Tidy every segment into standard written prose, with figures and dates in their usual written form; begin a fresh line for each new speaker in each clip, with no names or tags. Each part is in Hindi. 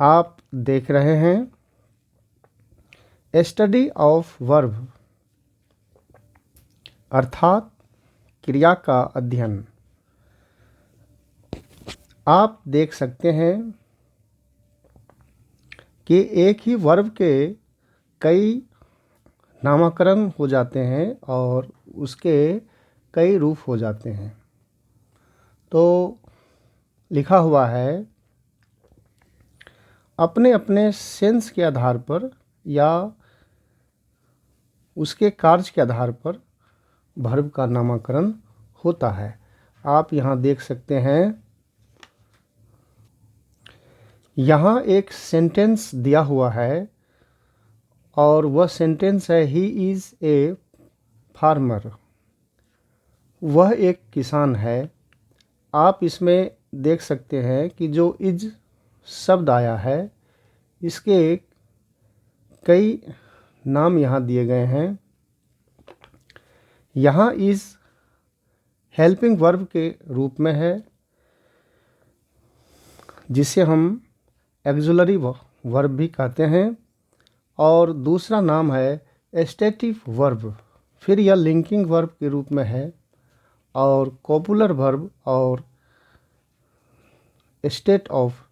आप देख रहे हैं स्टडी ऑफ वर्ब अर्थात क्रिया का अध्ययन। आप देख सकते हैं कि एक ही वर्ब के कई नामकरण हो जाते हैं और उसके कई रूप हो जाते हैं। तो लिखा हुआ है अपने अपने सेंस के आधार पर या उसके कार्य के आधार पर वर्ब का नामकरण होता है। आप यहाँ देख सकते हैं, यहाँ एक सेंटेंस दिया हुआ है और वह सेंटेंस है ही इज़ ए फार्मर। वह एक किसान है। आप इसमें देख सकते हैं कि जो इज शब्द आया है इसके कई नाम यहाँ दिए गए हैं। यहाँ इज हेल्पिंग वर्ब के रूप में है जिसे हम एक्सुलरी वर्ब भी कहते हैं, और दूसरा नाम है एस्टेटिव वर्ब। फिर यह लिंकिंग वर्ब के रूप में है और कॉपुलर वर्ब और स्टेट ऑफ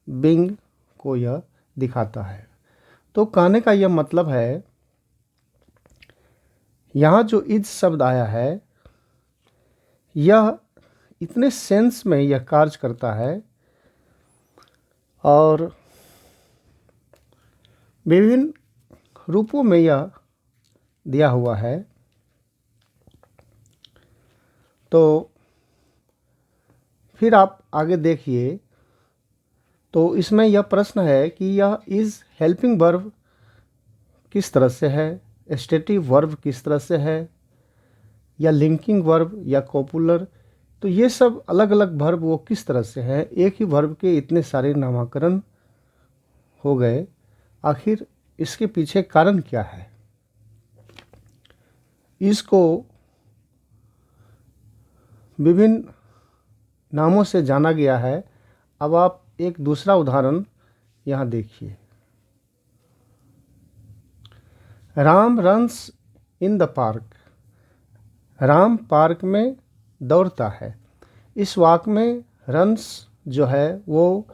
बीइंग को यह दिखाता है। तो कहने का यह मतलब है, यहाँ जो इज शब्द आया है यह इतने सेंस में यह कार्य करता है और विभिन्न रूपों में यह दिया हुआ है। तो फिर आप आगे देखिए, तो इसमें यह प्रश्न है कि यह इज़ हेल्पिंग वर्ब किस तरह से है, स्टेटिव वर्ब किस तरह से है, या लिंकिंग वर्ब या कॉपुलर। तो ये सब अलग अलग वर्ब वो किस तरह से है। एक ही वर्ब के इतने सारे नामकरण हो गए, आखिर इसके पीछे कारण क्या है। इसको विभिन्न नामों से जाना गया है। अब आप एक दूसरा उदाहरण यहाँ देखिए। Ram runs in the park. Ram park में दौड़ता है। इस वाक्य में रन्स जो है वो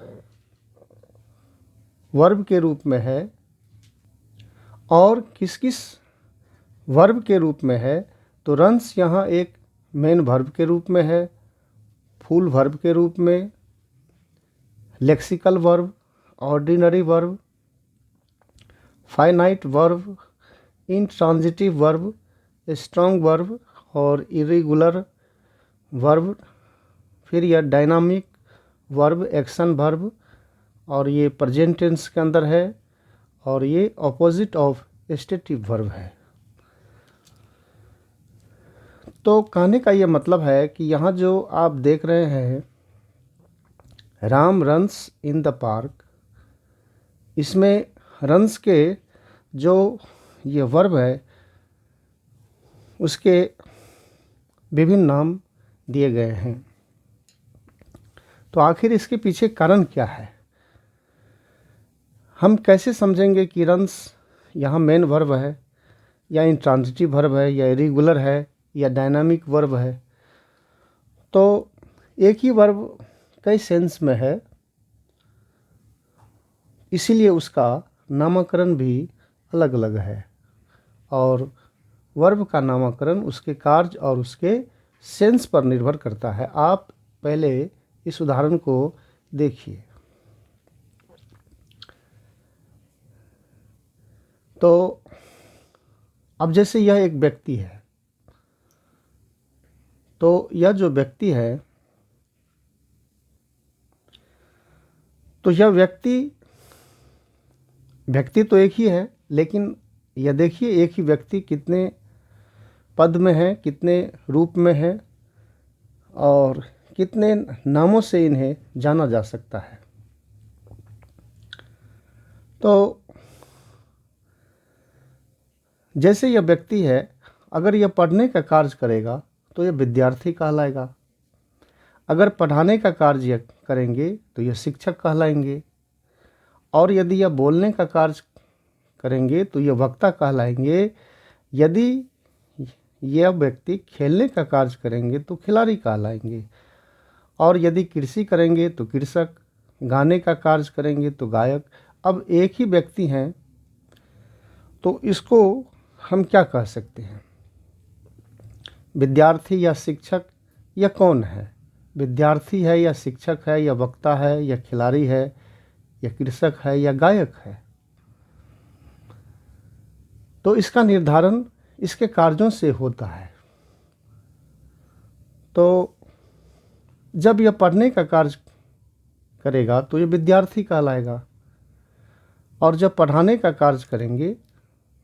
वर्ब के रूप में है और किस किस वर्ब के रूप में है। तो रन्स यहाँ एक मेन वर्ब के रूप में है, फुल वर्ब के रूप में, lexical verb, ordinary verb, finite verb, intransitive verb, strong verb और इरेगुलर वर्ब। फिर यह डायनामिक वर्ब, एक्शन वर्ब, और ये प्रेजेंट टेंस के अंदर है, और ये ऑपोजिट ऑफ स्टेटिव वर्ब है। तो कहने का ये मतलब है कि यहाँ जो आप देख रहे हैं Ram runs in the park, इसमें रन्स के जो ये वर्ब है उसके विभिन्न नाम दिए गए हैं। तो आखिर इसके पीछे कारण क्या है, हम कैसे समझेंगे कि रन्स यहाँ मेन वर्ब है या इंट्रांजिटिव वर्ब है या इरेगुलर है या डायनामिक वर्ब है। तो एक ही वर्ब कई सेंस में है, इसीलिए उसका नामकरण भी अलग अलग है और वर्ब का नामकरण उसके कार्य और उसके सेंस पर निर्भर करता है। आप पहले इस उदाहरण को देखिए। तो अब जैसे यह एक व्यक्ति है, तो यह जो व्यक्ति है, तो यह व्यक्ति तो एक ही है, लेकिन यह देखिए एक ही व्यक्ति कितने पद में है, कितने रूप में है और कितने नामों से इन्हें जाना जा सकता है। तो जैसे यह व्यक्ति है, अगर यह पढ़ने का कार्य करेगा तो यह विद्यार्थी कहलाएगा, अगर पढ़ाने का कार्य करेंगे तो यह शिक्षक कहलाएंगे, और यदि यह बोलने का कार्य करेंगे तो यह वक्ता कहलाएंगे। यदि यह व्यक्ति खेलने का कार्य करेंगे तो खिलाड़ी कहलाएंगे। और यदि कृषि करेंगे तो कृषक, गाने का कार्य करेंगे तो गायक। अब एक ही व्यक्ति हैं तो इसको हम क्या कह सकते हैं? विद्यार्थी या शिक्षक या कौन है? विद्यार्थी है या शिक्षक है या वक्ता है या खिलाड़ी है या कृषक है या गायक है? तो इसका निर्धारण इसके कार्यों से होता है। तो जब यह पढ़ने का कार्य करेगा तो यह विद्यार्थी कहलाएगा, और जब पढ़ाने का कार्य करेंगे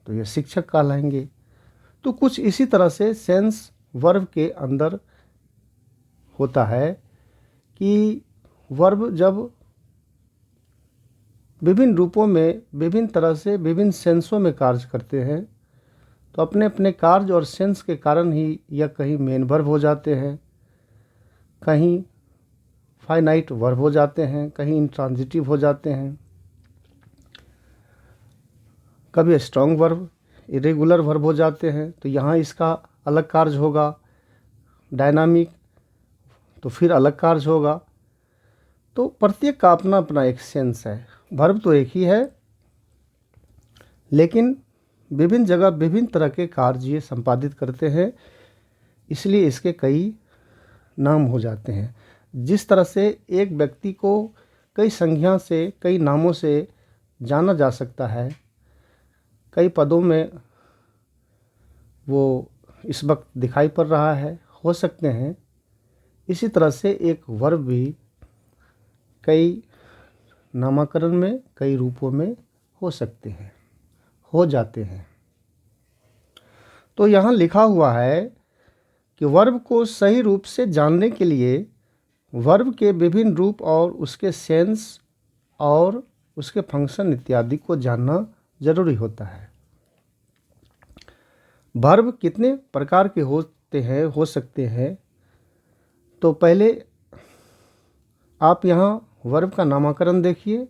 तो यह शिक्षक कहलाएंगे। तो कुछ इसी तरह से सेंस वर्ब के अंदर होता है कि वर्ब जब विभिन्न रूपों में, विभिन्न तरह से, विभिन्न सेंसों में कार्य करते हैं तो अपने अपने कार्य और सेंस के कारण ही यह कहीं मेन वर्ब हो जाते हैं, कहीं फाइनाइट वर्ब हो जाते हैं, कहीं इंट्रांजिटिव हो जाते हैं, कभी स्ट्रॉन्ग वर्ब, इरेगुलर वर्ब हो जाते हैं। तो यहाँ इसका अलग कार्य होगा, डायनामिक तो फिर अलग कार्य होगा। तो प्रत्येक का अपना अपना एक सेंस है। वर्ब तो एक ही है, लेकिन विभिन्न जगह विभिन्न तरह के कार्य ये संपादित करते हैं, इसलिए इसके कई नाम हो जाते हैं। जिस तरह से एक व्यक्ति को कई संज्ञा से, कई नामों से जाना जा सकता है, कई पदों में वो इस वक्त दिखाई पड़ रहा है, हो सकते हैं, इसी तरह से एक वर्ब भी कई नामकरण में, कई रूपों में हो सकते हैं, हो जाते हैं। तो यहाँ लिखा हुआ है कि वर्ब को सही रूप से जानने के लिए वर्ब के विभिन्न रूप और उसके सेंस और उसके फंक्शन इत्यादि को जानना जरूरी होता है। वर्ब कितने प्रकार के होते हैं, हो सकते हैं? तो पहले आप यहाँ वर्ब का नामकरण देखिए,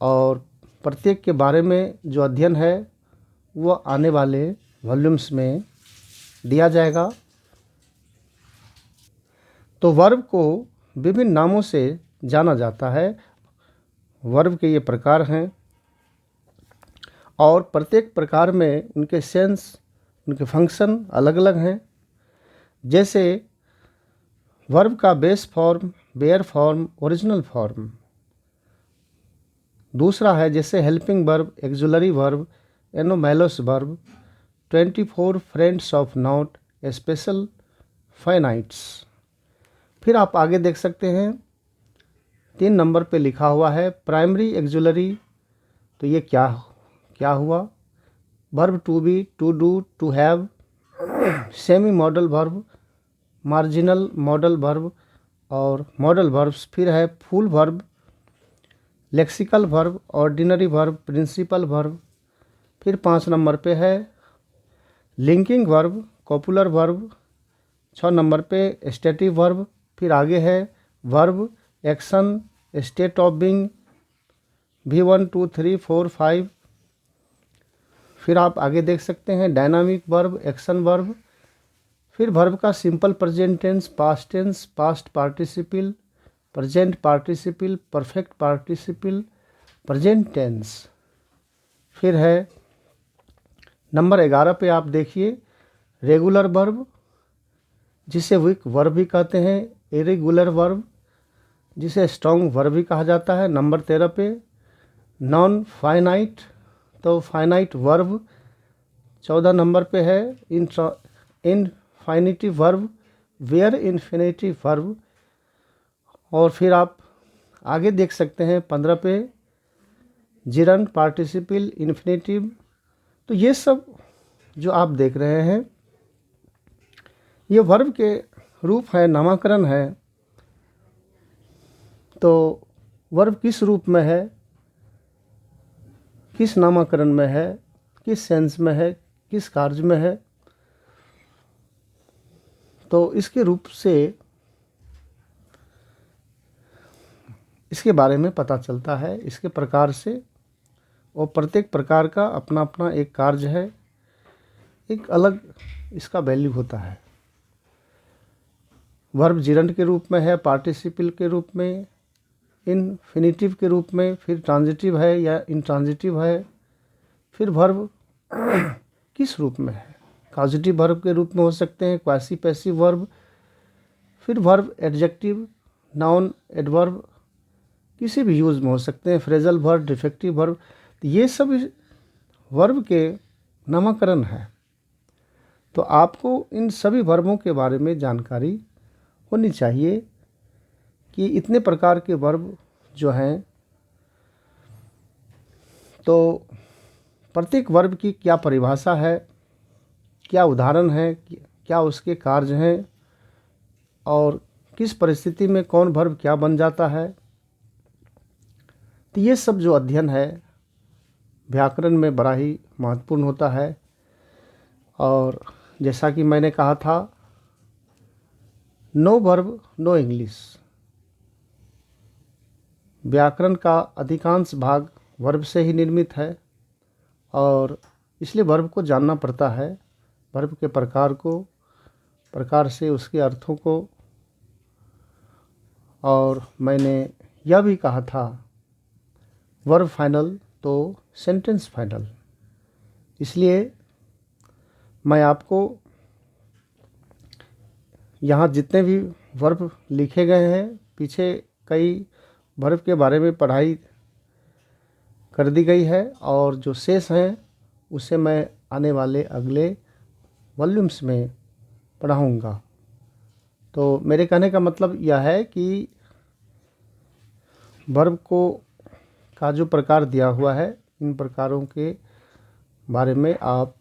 और प्रत्येक के बारे में जो अध्ययन है वो आने वाले वॉल्यूम्स में दिया जाएगा। तो वर्ब को विभिन्न नामों से जाना जाता है। वर्ब के ये प्रकार हैं, और प्रत्येक प्रकार में उनके सेंस, उनके फंक्शन अलग अलग हैं। जैसे वर्ब का base form, bare form, original form. दूसरा है जैसे helping verb, auxiliary verb, anomalous verb, 24 friends of not, special finites. फिर आप आगे देख सकते हैं 3 नंबर पे लिखा हुआ है प्राइमरी एक्जुलरी। तो ये क्या हुआ? Verb to be, to do, to have, semi modal verb, marginal modal verb और मॉडल वर्ब्स। फिर है full verb, lexical verb, ordinary verb, principal verb. फिर 5 नंबर पे है linking verb, copular verb. 6 number पे स्टेटिव वर्ब। फिर आगे है verb, action, state of being, V1 2 3 4 5। फिर आप आगे देख सकते हैं डायनामिक वर्ब, एक्शन वर्ब। फिर वर्ब का simple present tense, past tense, past participle, present participle, perfect participle, present tense. फिर है नंबर 11 पे आप देखिए रेगुलर वर्ब, जिसे वीक वर्ब भी कहते हैं, इरेगुलर वर्ब, जिसे स्ट्रॉन्ग वर्ब भी कहा जाता है। नंबर 13 पे नॉन फाइनाइट, तो फाइनाइट वर्ब। 14 नंबर पे है infinitive verb, bare infinitive verb. और फिर आप आगे देख सकते हैं 15 पे जिरंड पार्टिसिपल, इन्फिनिटिव। तो ये सब जो आप देख रहे हैं ये वर्ब के रूप है, नामकरण है। तो वर्ब किस रूप में है, किस नामकरण में है, किस सेंस में है, किस कार्य में है, तो इसके रूप से इसके बारे में पता चलता है इसके प्रकार से। और प्रत्येक प्रकार का अपना अपना एक कार्य है, एक अलग इसका वैल्यू होता है। वर्ब जिरंड के रूप में है, पार्टिसिपल के रूप में, इन्फिनिटिव के रूप में, फिर ट्रांजिटिव है या इंट्रांजिटिव है, फिर वर्ब किस रूप में है, कॉजेटिव वर्ब के रूप में हो सकते हैं, क्वासी पैसिव वर्ब, फिर वर्ब एडजेक्टिव, नाउन, एडवर्ब किसी भी यूज़ में हो सकते हैं, फ्रेजल वर्ब, डिफेक्टिव वर्ब। तो ये सब वर्ब के नामकरण है। तो आपको इन सभी वर्बों के बारे में जानकारी होनी चाहिए कि इतने प्रकार के वर्ब जो हैं, तो प्रत्येक वर्ब की क्या परिभाषा है, क्या उदाहरण है, क्या उसके कार्य हैं, और किस परिस्थिति में कौन वर्ब क्या बन जाता है। तो ये सब जो अध्ययन है व्याकरण में बड़ा ही महत्वपूर्ण होता है। और जैसा कि मैंने कहा था, नो वर्ब नो इंग्लिश। व्याकरण का अधिकांश भाग वर्ब से ही निर्मित है और इसलिए वर्ब को जानना पड़ता है, वर्ब के प्रकार से उसके अर्थों को। और मैंने यह भी कहा था, वर्ब फाइनल तो सेंटेंस फाइनल। इसलिए मैं आपको यहाँ जितने भी वर्ब लिखे गए हैं, पीछे कई वर्ब के बारे में पढ़ाई कर दी गई है और जो शेष हैं उसे मैं आने वाले अगले वॉल्यूम्स में पढ़ाऊँगा। तो मेरे कहने का मतलब यह है कि वर्ब का जो प्रकार दिया हुआ है, इन प्रकारों के बारे में आप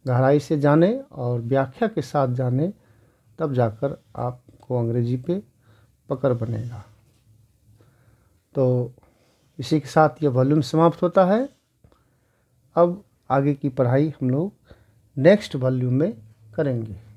गहराई से जानें और व्याख्या के साथ जानें, तब जाकर आपको अंग्रेजी पे पकड़ बनेगा। तो इसी के साथ ये वॉल्यूम समाप्त होता है। अब आगे की पढ़ाई हम लोग नेक्स्ट वॉल्यूम में करेंगे।